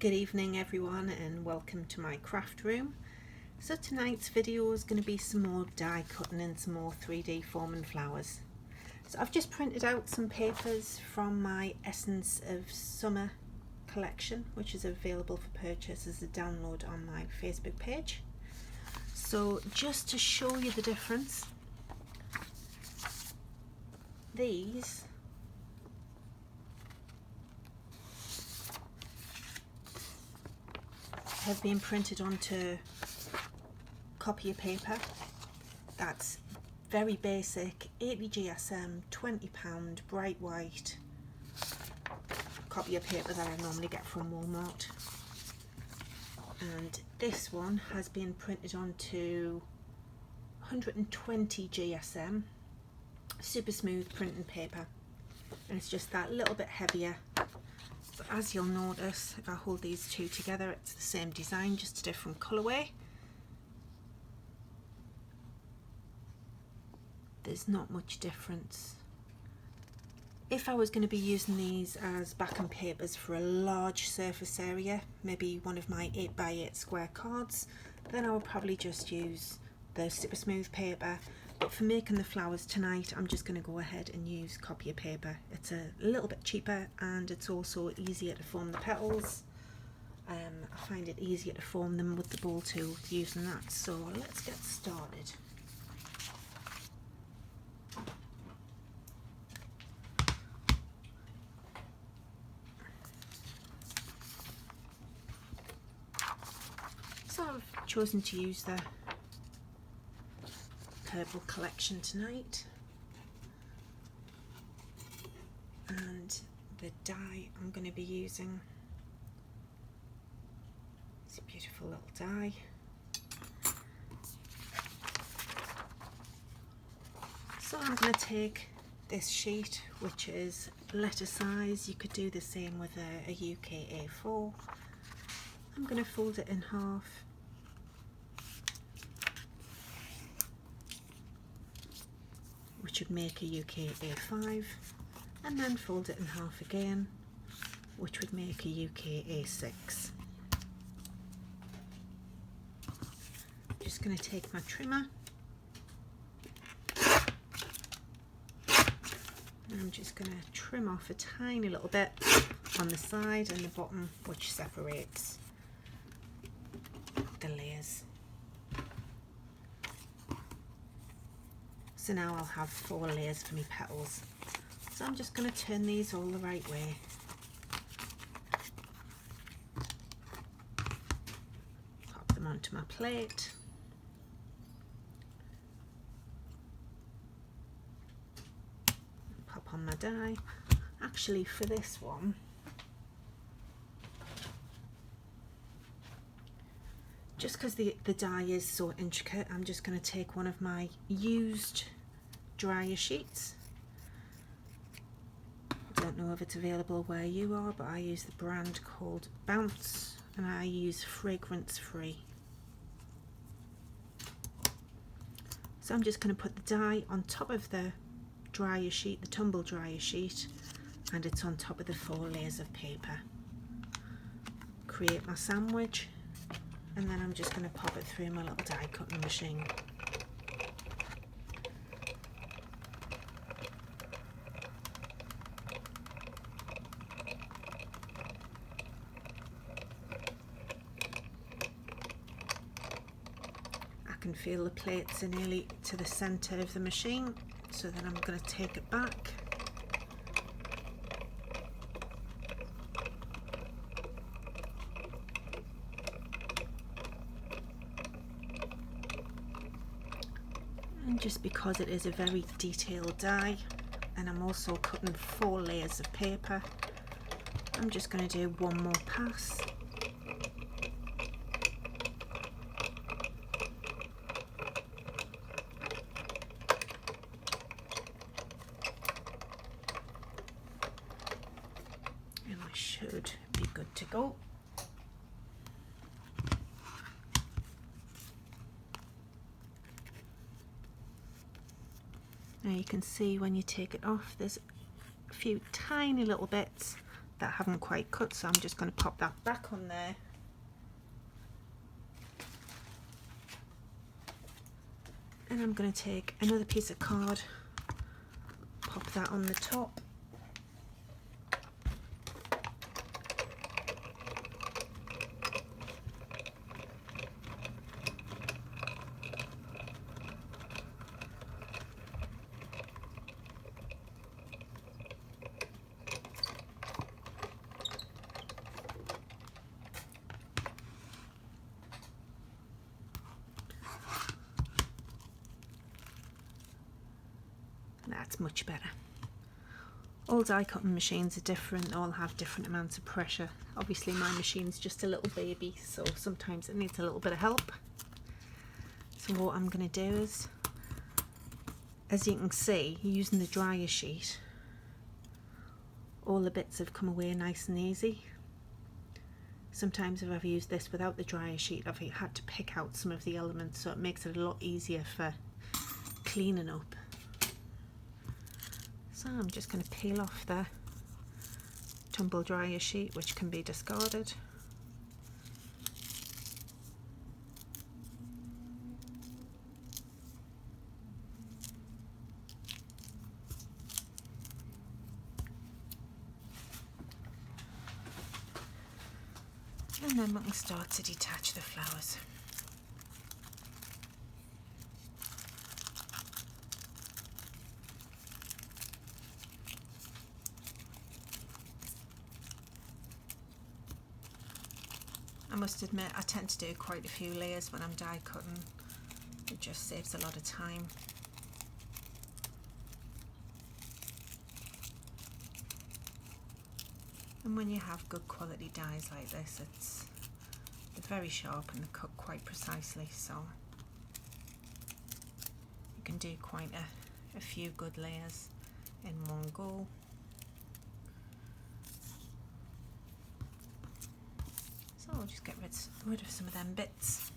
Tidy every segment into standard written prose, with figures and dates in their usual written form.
Good evening everyone and welcome to my craft room. So tonight's video is going to be some more die cutting and some more 3D forming flowers. So I've just printed out some papers from my Essence of Summer collection, which is available for purchase as a download on my Facebook page. So just to show you the difference, these have been printed onto copier paper. That's very basic 80 GSM, £20 bright white copier paper that I normally get from Walmart. And this one has been printed onto 120 GSM super smooth printing paper, and it's just that little bit heavier. But as you'll notice, if I hold these two together, it's the same design, just a different colourway. There's not much difference. If I was going to be using these as backing papers for a large surface area, maybe one of my 8x8 square cards, then I would probably just use the super smooth paper. But for making the flowers tonight, I'm just going to go ahead and use copier paper. It's a little bit cheaper and it's also easier to form the petals. I find it easier to form them with the ball tool using that. So let's get started. So I've chosen to use the purple collection tonight, and the die I'm going to be using is a beautiful little die. So I'm going to take this sheet, which is letter size. You could do the same with a UK A4. I'm going to fold it in half, which would make a UK A5, and then fold it in half again, which would make a UK A6. I'm just going to take my trimmer and I'm just going to trim off a tiny little bit on the side and the bottom, which separates the layers. So now I'll have 4 layers for my petals. So I'm just going to turn these all the right way. Pop them onto my plate. Pop on my die. Actually, for this one, just because the die is so intricate, I'm just going to take one of my used dryer sheets. I don't know if it's available where you are, but I use the brand called Bounce, and I use fragrance free. So I'm just going to put the die on top of the dryer sheet, the tumble dryer sheet, and it's on top of the 4 layers of paper. Create my sandwich, and then I'm just going to pop it through my little die cutting machine. I can feel the plates are nearly to the centre of the machine, so then I'm going to take it back. And just because it is a very detailed die, and I'm also cutting 4 layers of paper, I'm just going to do one more pass. And I should be good to go. Now you can see when you take it off, there's a few tiny little bits that haven't quite cut, so I'm just going to pop that back on there. And I'm going to take another piece of card, pop that on the top. That's much better. All die cutting machines are different, all have different amounts of pressure. Obviously my machine's just a little baby, so sometimes it needs a little bit of help. So what I'm going to do is, as you can see, using the dryer sheet, all the bits have come away nice and easy. Sometimes if I've used this without the dryer sheet, I've had to pick out some of the elements, so it makes it a lot easier for cleaning up. So I'm just going to peel off the tumble dryer sheet, which can be discarded. And then we can start to detach the flowers. I must admit, I tend to do quite a few layers when I'm die cutting. It just saves a lot of time. And when you have good quality dies like this, they're very sharp and they're cut quite precisely, so you can do quite a few good layers in one go. So I'll just get rid of some of them bits.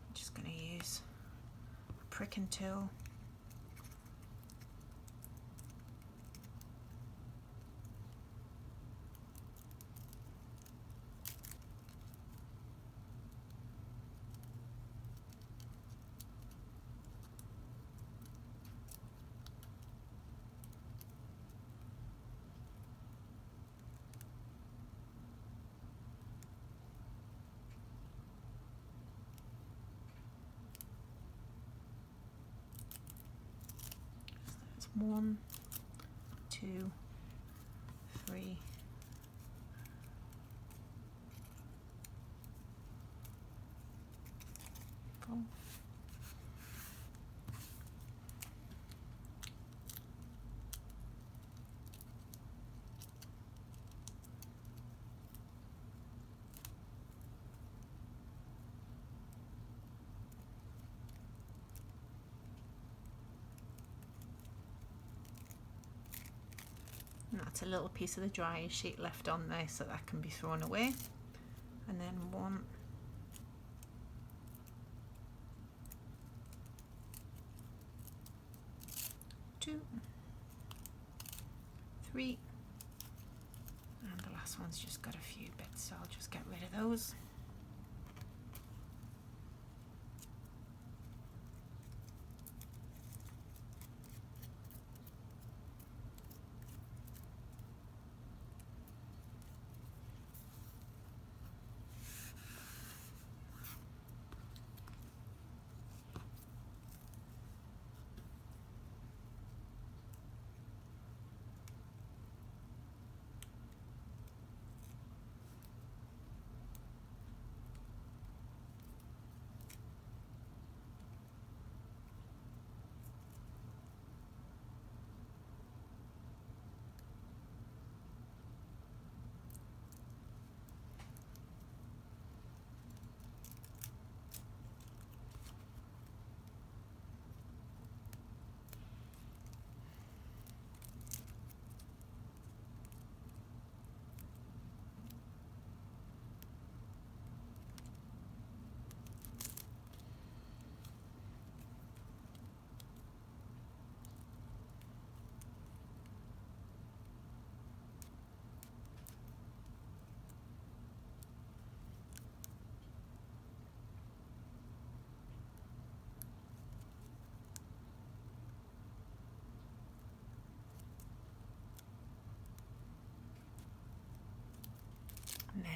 I'm just going to use a pricking tool. So that's 1, 2, 3, 4. And that's a little piece of the dryer sheet left on there, so that can be thrown away. And then 1, 2, 3, and the last one's just got a few bits, so I'll just get rid of those.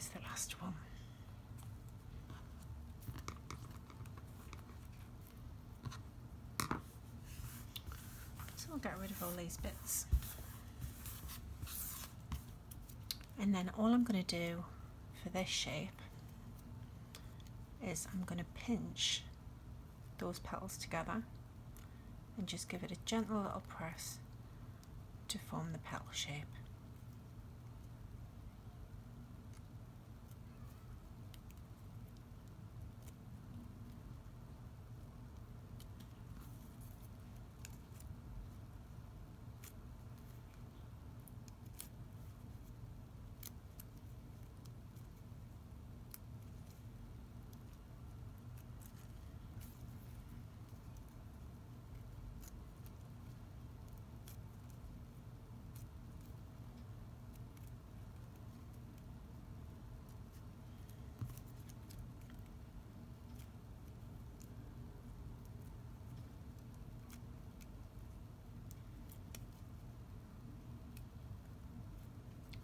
there's the last one. So I'll get rid of all these bits. And then all I'm going to do for this shape is I'm going to pinch those petals together and just give it a gentle little press to form the petal shape.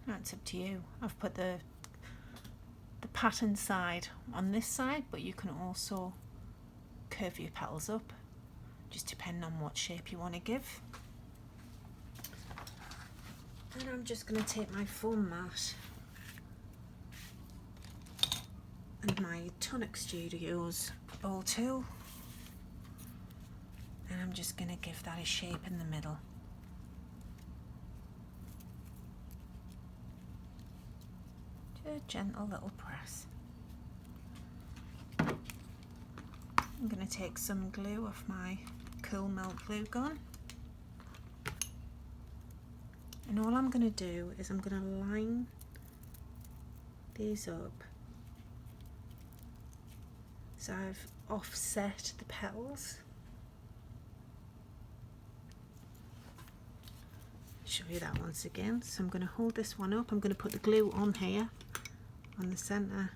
That's up to you. I've put the pattern side on this side, but you can also curve your petals up, just depending on what shape you want to give. And I'm just going to take my foam mat and my Tonic Studios ball tool, and I'm just going to give that a shape in the middle. A gentle little press. I'm going to take some glue off my Cool Melt glue gun, and all I'm going to do is I'm going to line these up so I've offset the petals. Show you that once again. So I'm going to hold this one up. I'm going to put the glue on here on the center,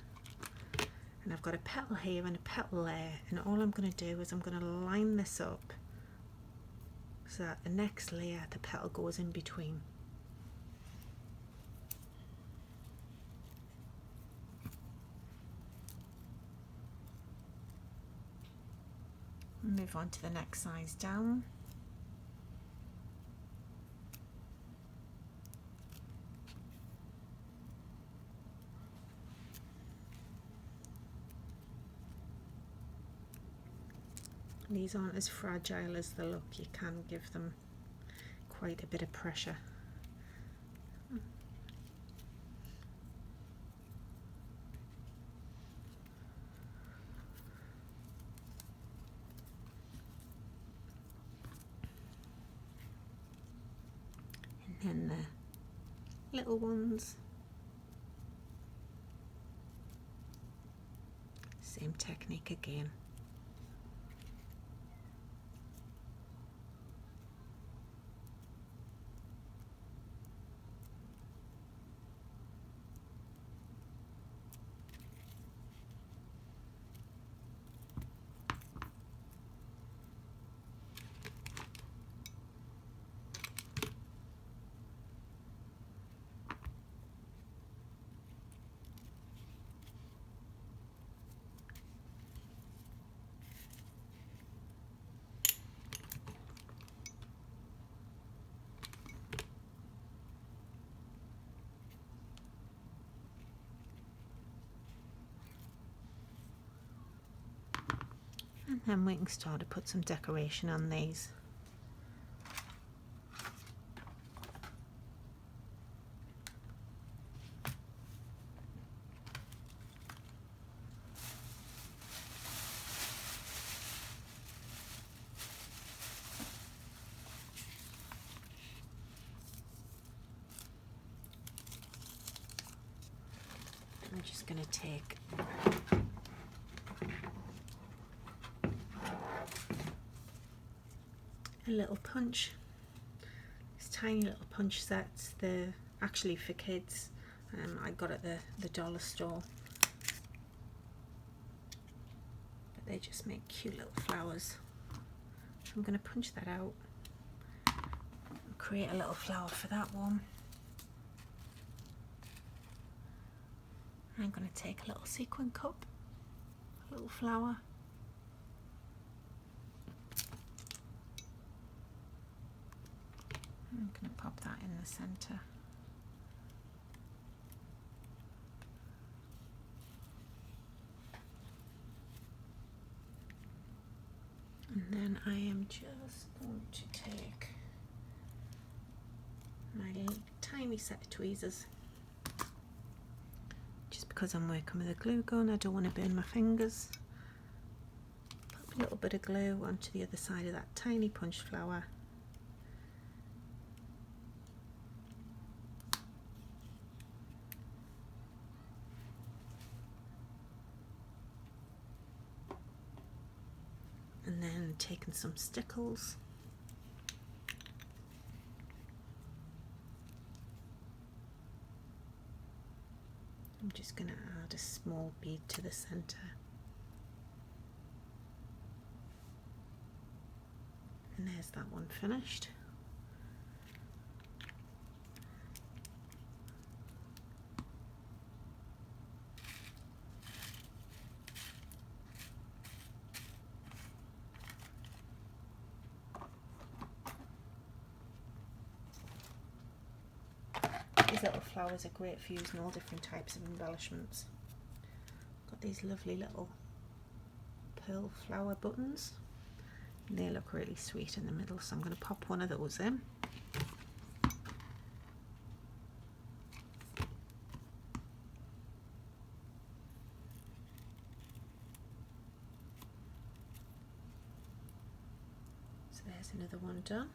and I've got a petal here and a petal there, and all I'm going to do is I'm going to line this up so that the next layer the petal goes in between. Move on to the next size down. These aren't as fragile as they look. You can give them quite a bit of pressure. And then the little ones, same technique again. And then we can start to put some decoration on these. I'm just going to take a little punch. These tiny little punch sets, they're actually for kids. I got at the dollar store. But they just make cute little flowers. So I'm going to punch that out and create a little flower for that one. I'm going to take a little sequin cup, a little flower. I'm going to pop that in the centre. And then I am just going to take my tiny set of tweezers. Just because I'm working with a glue gun, I don't want to burn my fingers. Pop a little bit of glue onto the other side of that tiny punched flower. And then taking some stickles. I'm just going to add a small bead to the centre. And there's that one finished. These little flowers are great for using all different types of embellishments. Got these lovely little pearl flower buttons. And they look really sweet in the middle, so I'm going to pop one of those in. So there's another one done.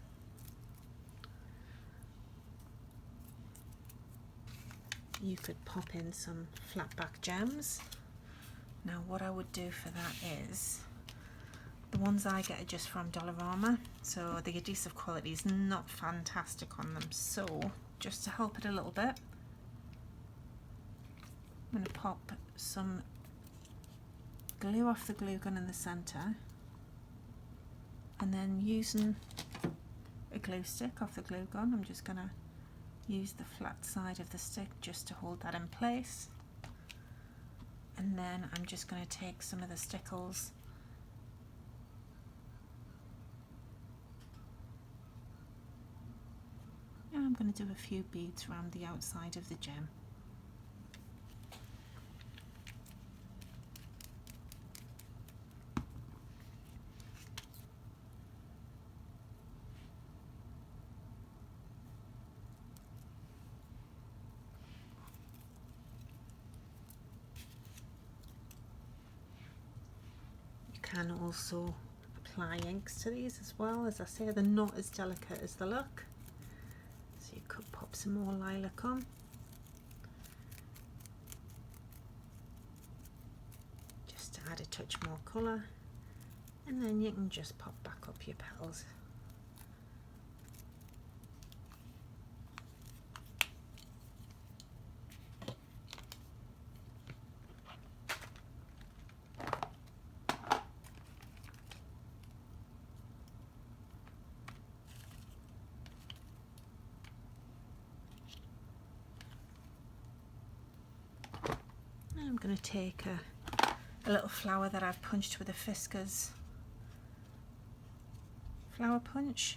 You could pop in some flat back gems. Now what I would do for that is, the ones I get are just from Dollarama, so the adhesive quality is not fantastic on them, so just to help it a little bit, I'm going to pop some glue off the glue gun in the centre, and then using a glue stick off the glue gun, I'm just going to use the flat side of the stick just to hold that in place. And then I'm just going to take some of the stickles and I'm going to do a few beads around the outside of the gem. Can also apply inks to these as well. As I say, they're not as delicate as they look, so you could pop some more lilac on. Just to add a touch more colour, and then you can just pop back up your petals. I'm going to take a little flower that I've punched with a Fiskars flower punch,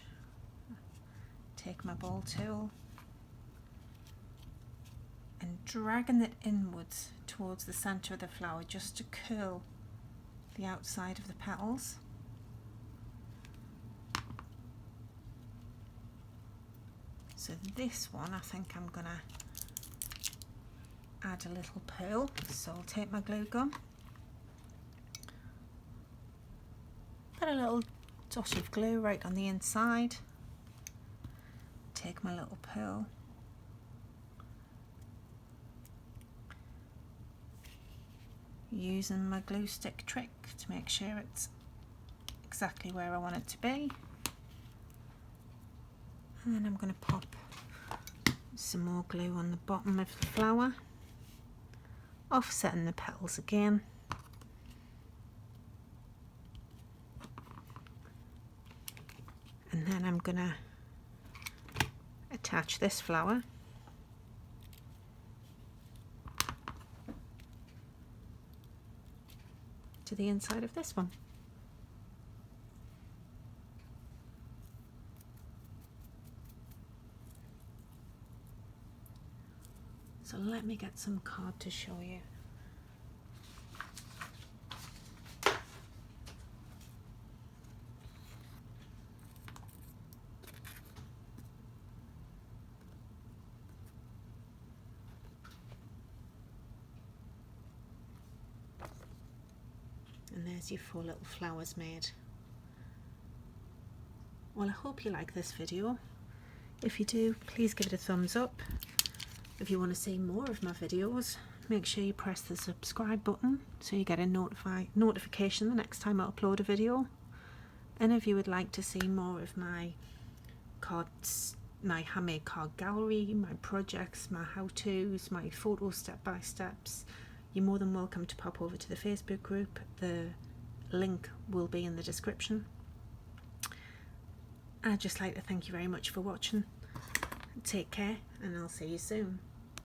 take my ball tool and dragging it inwards towards the centre of the flower just to curl the outside of the petals. So this one I think I'm going to add a little pearl, so I'll take my glue gun, put a little dot of glue right on the inside, take my little pearl, using my glue stick trick to make sure it's exactly where I want it to be, and then I'm going to pop some more glue on the bottom of the flower, offsetting the petals again. And then I'm going to attach this flower to the inside of this one. So let me get some card to show you. And there's your 4 little flowers made. Well, I hope you like this video. If you do, please give it a thumbs up. If you want to see more of my videos, make sure you press the subscribe button so you get a notification the next time I upload a video. And if you would like to see more of my cards, my handmade card gallery, my projects, my how-tos, my photo step-by-steps, you're more than welcome to pop over to the Facebook group. The link will be in the description. I'd just like to thank you very much for watching. Take care, and I'll see you soon.